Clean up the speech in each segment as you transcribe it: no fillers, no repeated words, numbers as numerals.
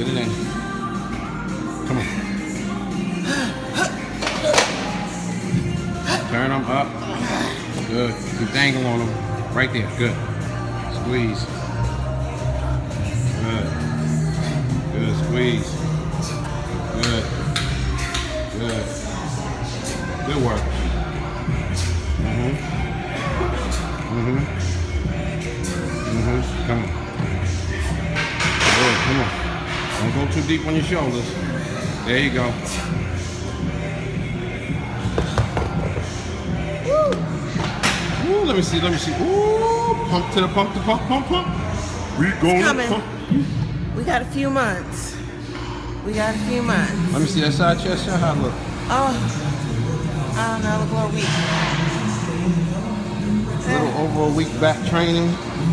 Get it in. Come on. Turn them up. Good. Keep dangling on them. Right there. Good. Squeeze. Good. Good. Squeeze. Good. Good. Good work. Come on. Good. Come on. Don't go too deep on your shoulders. There you go. Ooh, let me see. Ooh, pump to the pump, pump. We going to pump. We got a few months. Let me see that side chest shot. How it look? Oh, I don't know, look a little weak. A little over a week back training.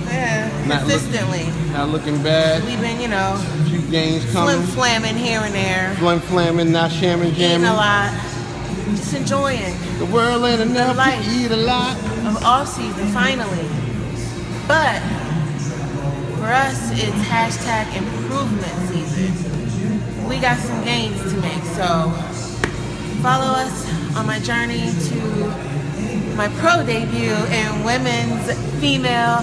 Yeah, consistently. Not looking bad. We've been, you know, a few gains coming. Flim-flamming here and there. Flim-flamming, not shamming, jamming. Eating a lot. Just enjoying. The world ain't enough to eat a lot. Of off season, finally. But for us, it's hashtag improvement season. We got some gains to make, so follow us on my journey to my pro debut in women's female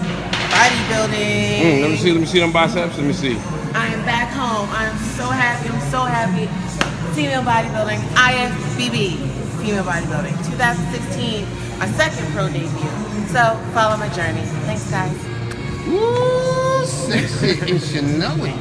bodybuilding. Let me see them biceps. Let me see. I am back home. I'm so happy. Female bodybuilding, IFBB, female bodybuilding, 2016, my second pro debut. So follow my journey. Thanks, guys. Ooh, sexy, and you know it.